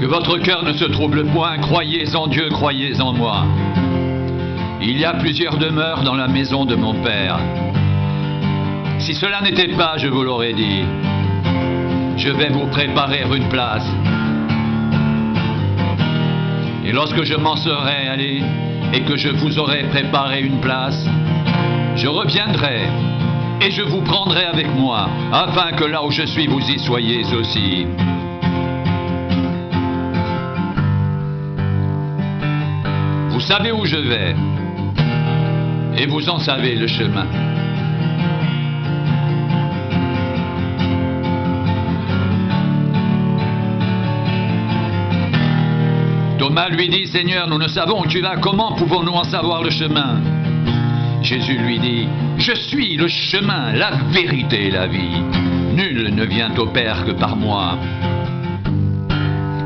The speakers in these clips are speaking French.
Que votre cœur ne se trouble point, croyez en Dieu, croyez en moi. Il y a plusieurs demeures dans la maison de mon Père. Si cela n'était pas, je vous l'aurais dit. Je vais vous préparer une place. Et lorsque je m'en serai allé et que je vous aurai préparé une place, je reviendrai et je vous prendrai avec moi, afin que là où je suis, vous y soyez aussi. Vous savez où je vais, et vous en savez le chemin. Thomas lui dit, Seigneur, nous ne savons où tu vas, comment pouvons-nous en savoir le chemin? Jésus lui dit, je suis le chemin, la vérité et la vie. Nul ne vient au Père que par moi.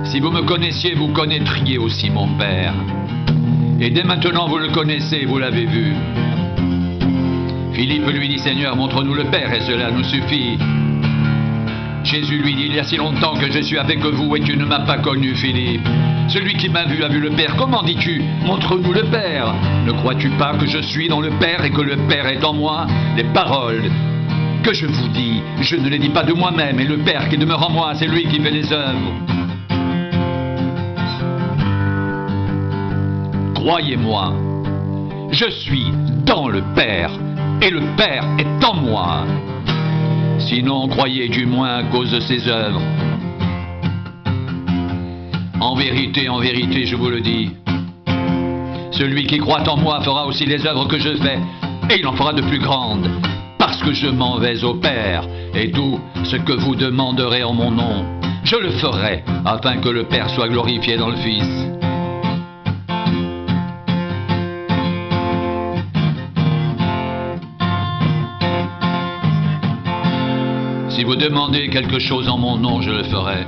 Si vous me connaissiez, vous connaîtriez aussi mon Père. Et dès maintenant vous le connaissez, vous l'avez vu. Philippe lui dit, Seigneur, montre-nous le Père et cela nous suffit. Jésus lui dit, il y a si longtemps que je suis avec vous et tu ne m'as pas connu, Philippe. Celui qui m'a vu a vu le Père. Comment dis-tu? Montre-nous le Père. Ne crois-tu pas que je suis dans le Père et que le Père est en moi? Les paroles que je vous dis, je ne les dis pas de moi-même, et le Père qui demeure en moi, c'est lui qui fait les œuvres. Croyez-moi, je suis dans le Père, et le Père est en moi. Sinon, croyez du moins à cause de ses œuvres. En vérité, je vous le dis, celui qui croit en moi fera aussi les œuvres que je fais, et il en fera de plus grandes, parce que je m'en vais au Père, et tout ce que vous demanderez en mon nom, je le ferai, afin que le Père soit glorifié dans le Fils. Si vous demandez quelque chose en mon nom, je le ferai.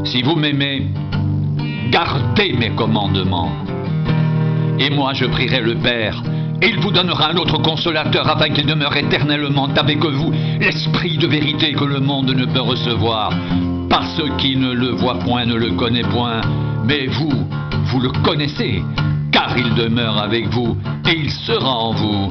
Si vous m'aimez, gardez mes commandements. Et moi, je prierai le Père, et il vous donnera un autre consolateur afin qu'il demeure éternellement avec vous, l'Esprit de vérité que le monde ne peut recevoir. Parce qu'il ne le voit point, ne le connaît point. Mais vous, vous le connaissez, car il demeure avec vous, et il sera en vous.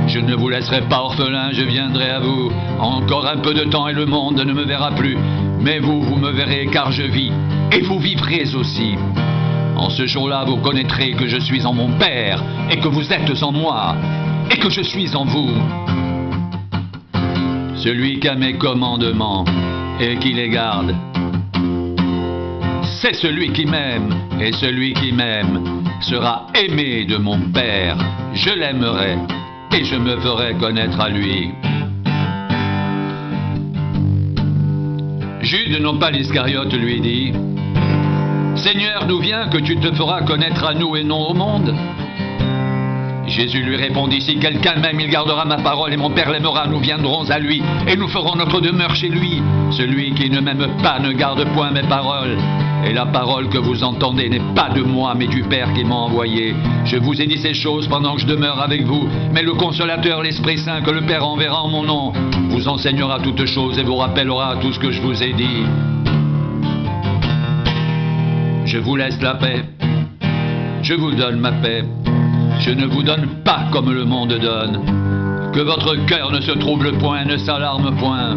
Je ne vous laisserai pas orphelin, je viendrai à vous. Encore un peu de temps et le monde ne me verra plus. Mais vous, vous me verrez car je vis, et vous vivrez aussi. En ce jour-là, vous connaîtrez que je suis en mon Père, et que vous êtes en moi, et que je suis en vous. Celui qui a mes commandements, et qui les garde, c'est celui qui m'aime, et celui qui m'aime sera aimé de mon Père. Je l'aimerai, et je me ferai connaître à lui. Jude, non pas l'Iscariote, lui dit, Seigneur, d'où vient que tu te feras connaître à nous et non au monde? Jésus lui répondit, si quelqu'un m'aime, il gardera ma parole et mon Père l'aimera, nous viendrons à lui et nous ferons notre demeure chez lui. Celui qui ne m'aime pas ne garde point mes paroles. Et la parole que vous entendez n'est pas de moi, mais du Père qui m'a envoyé. Je vous ai dit ces choses pendant que je demeure avec vous, mais le Consolateur, l'Esprit Saint, que le Père enverra en mon nom, vous enseignera toutes choses et vous rappellera tout ce que je vous ai dit. Je vous laisse la paix, je vous donne ma paix. Je ne vous donne pas comme le monde donne. Que votre cœur ne se trouble point, ne s'alarme point.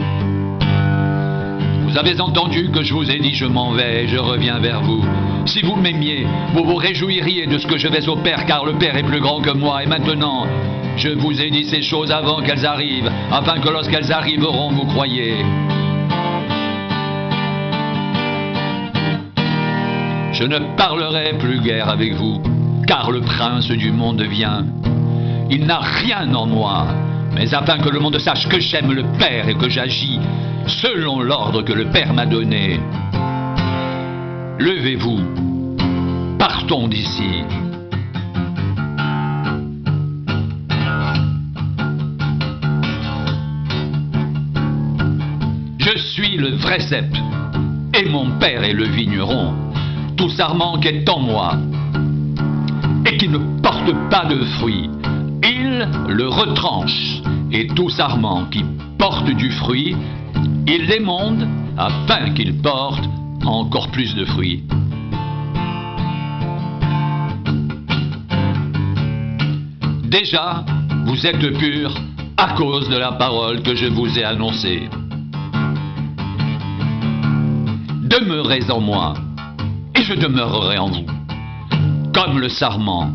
Vous avez entendu que je vous ai dit, je m'en vais et je reviens vers vous. Si vous m'aimiez, vous vous réjouiriez de ce que je vais au Père, car le Père est plus grand que moi. Et maintenant, je vous ai dit ces choses avant qu'elles arrivent, afin que lorsqu'elles arriveront, vous croyiez. Je ne parlerai plus guère avec vous, car le prince du monde vient. Il n'a rien en moi, mais afin que le monde sache que j'aime le Père et que j'agis selon l'ordre que le Père m'a donné. Levez-vous, partons d'ici. Je suis le vrai cep, et mon Père est le vigneron. Tout sarment qui est en moi, et qui ne porte pas de fruit, il le retranche, et tout sarment qui porte du fruit, il les monde afin qu'ils portent encore plus de fruits. Déjà, vous êtes purs à cause de la parole que je vous ai annoncée. Demeurez en moi, et je demeurerai en vous. Comme le sarment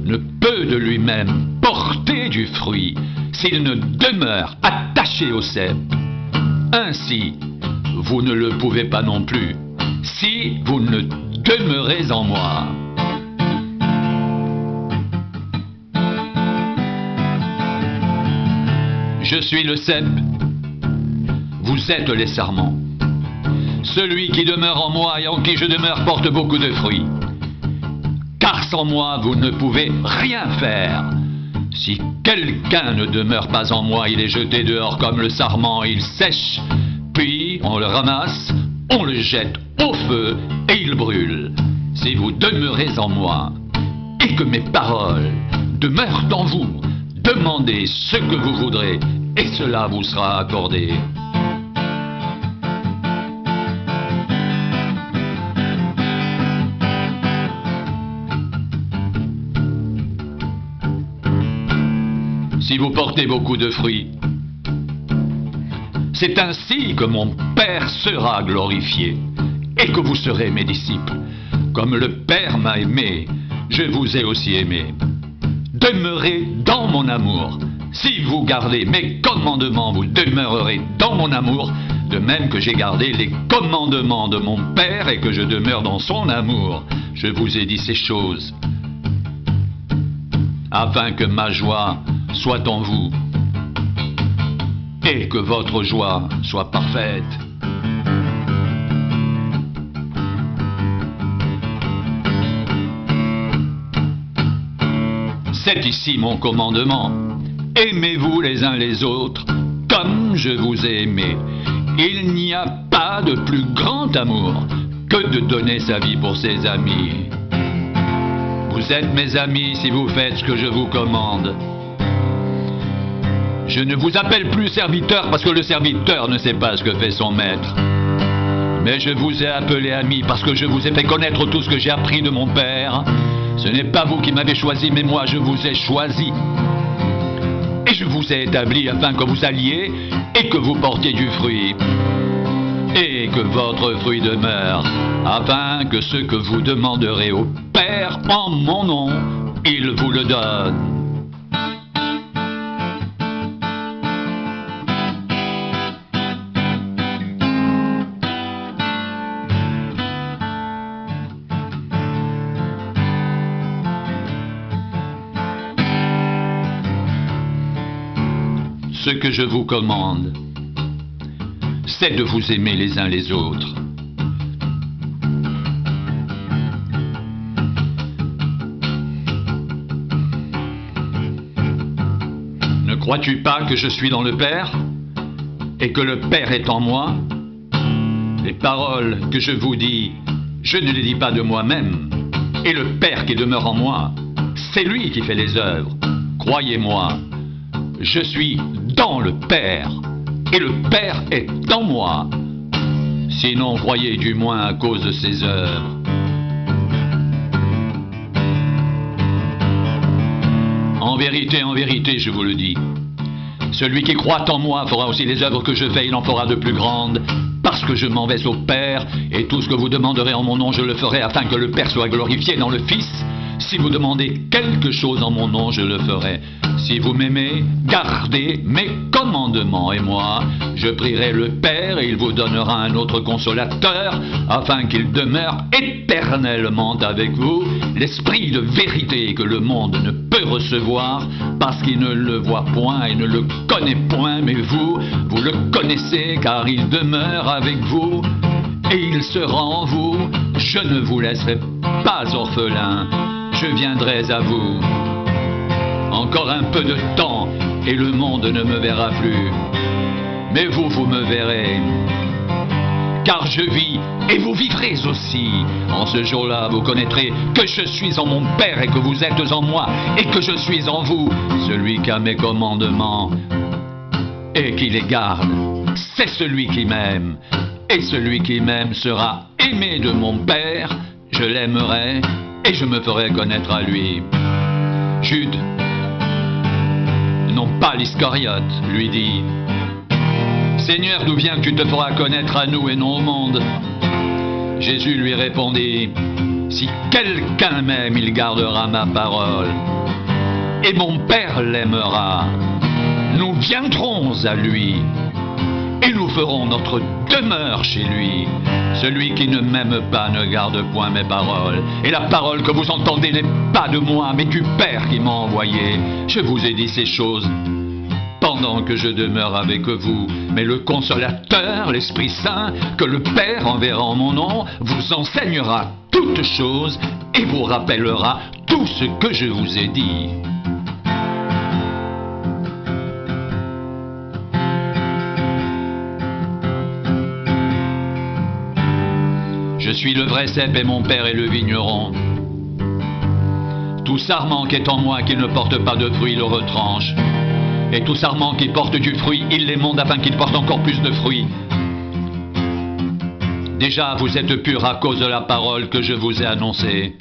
ne peut de lui-même porter du fruit s'il ne demeure attaché au cep, ainsi vous ne le pouvez pas non plus si vous ne demeurez en moi. Je suis le cep, vous êtes les sarments. Celui qui demeure en moi et en qui je demeure porte beaucoup de fruits. Car sans moi, vous ne pouvez rien faire. Si quelqu'un ne demeure pas en moi, il est jeté dehors comme le sarment, il sèche, puis on le ramasse, on le jette au feu et il brûle. Si vous demeurez en moi et que mes paroles demeurent en vous, demandez ce que vous voudrez et cela vous sera accordé. Si vous portez beaucoup de fruits, c'est ainsi que mon Père sera glorifié et que vous serez mes disciples. Comme le Père m'a aimé, je vous ai aussi aimé. Demeurez dans mon amour. Si vous gardez mes commandements, vous demeurerez dans mon amour, de même que j'ai gardé les commandements de mon Père et que je demeure dans son amour. Je vous ai dit ces choses, afin que ma joie soit en vous et que votre joie soit parfaite. C'est ici mon commandement. Aimez-vous les uns les autres comme je vous ai aimé. Il n'y a pas de plus grand amour que de donner sa vie pour ses amis. Vous êtes mes amis si vous faites ce que je vous commande. Je ne vous appelle plus serviteur parce que le serviteur ne sait pas ce que fait son maître. Mais je vous ai appelé ami parce que je vous ai fait connaître tout ce que j'ai appris de mon Père. Ce n'est pas vous qui m'avez choisi, mais moi je vous ai choisi. Et je vous ai établi afin que vous alliez et que vous portiez du fruit. Et que votre fruit demeure, afin que ce que vous demanderez au Père en mon nom, il vous le donne. Ce que je vous commande, c'est de vous aimer les uns les autres. Ne crois-tu pas que je suis dans le Père et que le Père est en moi? Les paroles que je vous dis, je ne les dis pas de moi-même. Et le Père qui demeure en moi, c'est lui qui fait les œuvres. Croyez-moi, je suis dans le Père, et le Père est en moi. Sinon, croyez du moins à cause de ses œuvres. En vérité, je vous le dis, celui qui croit en moi fera aussi les œuvres que je fais, il en fera de plus grandes, parce que je m'en vais au Père, et tout ce que vous demanderez en mon nom, je le ferai afin que le Père soit glorifié dans le Fils. Si vous demandez quelque chose en mon nom, je le ferai. Si vous m'aimez, gardez mes commandements, et moi, je prierai le Père, et il vous donnera un autre consolateur, afin qu'il demeure éternellement avec vous, l'esprit de vérité que le monde ne peut recevoir, parce qu'il ne le voit point et ne le connaît point, mais vous, vous le connaissez, car il demeure avec vous, et il sera en vous. Je ne vous laisserai pas orphelin, je viendrai à vous. Encore un peu de temps, et le monde ne me verra plus. Mais vous, vous me verrez. Car je vis, et vous vivrez aussi. En ce jour-là, vous connaîtrez que je suis en mon Père, et que vous êtes en moi, et que je suis en vous. Celui qui a mes commandements, et qui les garde. c'est celui qui m'aime. Et celui qui m'aime sera aimé de mon Père, je l'aimerai et je me ferai connaître à lui. Jude, non pas l'Iscariote, lui dit: Seigneur, d'où vient que tu te feras connaître à nous et non au monde? Jésus lui répondit: Si quelqu'un m'aime, il gardera ma parole. Et mon Père l'aimera. Nous viendrons à lui. Et nous ferons notre demeure chez lui. Celui qui ne m'aime pas ne garde point mes paroles. Et la parole que vous entendez n'est pas de moi, mais du Père qui m'a envoyé. Je vous ai dit ces choses pendant que je demeure avec vous. Mais le Consolateur, l'Esprit Saint, que le Père enverra en mon nom, vous enseignera toutes choses et vous rappellera tout ce que je vous ai dit. Je suis le vrai cep et mon Père est le vigneron. Tout sarment qui est en moi qui ne porte pas de fruit le retranche. Et tout sarment qui porte du fruit, il l'émonde afin qu'il porte encore plus de fruits. Déjà, vous êtes purs à cause de la parole que je vous ai annoncée.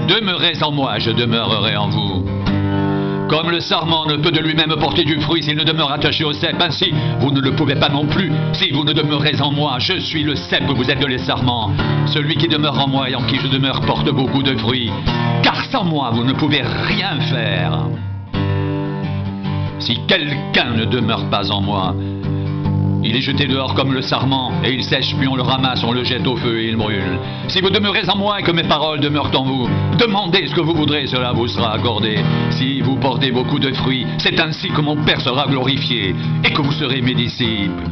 Demeurez en moi, je demeurerai en vous. Comme le sarment ne peut de lui-même porter du fruit s'il ne demeure attaché au cep, ainsi vous ne le pouvez pas non plus si vous ne demeurez en moi. Je suis le cep, vous êtes les sarments. Celui qui demeure en moi et en qui je demeure porte beaucoup de fruits. Car sans moi, vous ne pouvez rien faire. Si quelqu'un ne demeure pas en moi, il est jeté dehors comme le sarment, et il sèche, puis on le ramasse, on le jette au feu et il brûle. Si vous demeurez en moi et que mes paroles demeurent en vous, demandez ce que vous voudrez, cela vous sera accordé. Si vous portez beaucoup de fruits, c'est ainsi que mon Père sera glorifié, et que vous serez mes disciples.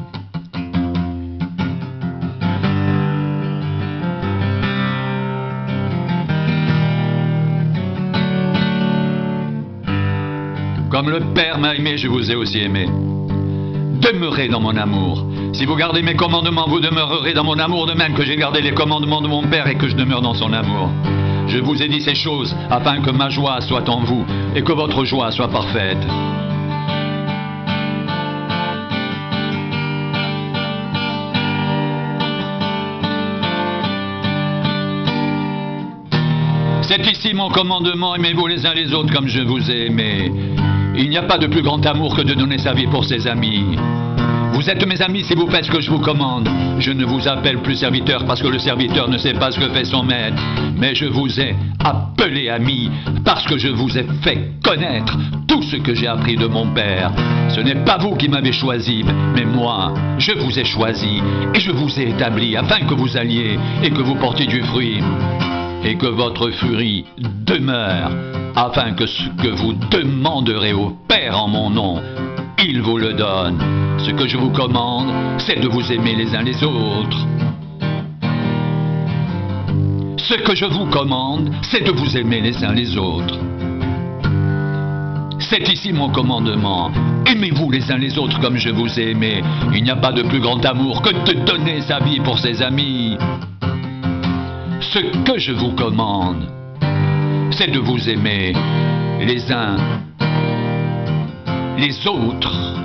Comme le Père m'a aimé, je vous ai aussi aimé. Demeurez dans mon amour. Si vous gardez mes commandements, vous demeurerez dans mon amour, de même que j'ai gardé les commandements de mon Père et que je demeure dans son amour. Je vous ai dit ces choses afin que ma joie soit en vous et que votre joie soit parfaite. C'est ici mon commandement, aimez-vous les uns les autres comme je vous ai aimé. Il n'y a pas de plus grand amour que de donner sa vie pour ses amis. Vous êtes mes amis si vous faites ce que je vous commande. Je ne vous appelle plus serviteur parce que le serviteur ne sait pas ce que fait son maître. Mais je vous ai appelé ami parce que je vous ai fait connaître tout ce que j'ai appris de mon Père. Ce n'est pas vous qui m'avez choisi, mais moi, je vous ai choisi et je vous ai établi afin que vous alliez et que vous portiez du fruit. Et que votre fruit demeure, afin que ce que vous demanderez au Père en mon nom, il vous le donne. Ce que je vous commande, c'est de vous aimer les uns les autres. Ce que je vous commande, c'est de vous aimer les uns les autres. C'est ici mon commandement. Aimez-vous les uns les autres comme je vous ai aimé. Il n'y a pas de plus grand amour que de donner sa vie pour ses amis. Ce que je vous commande, c'est de vous aimer les uns les autres.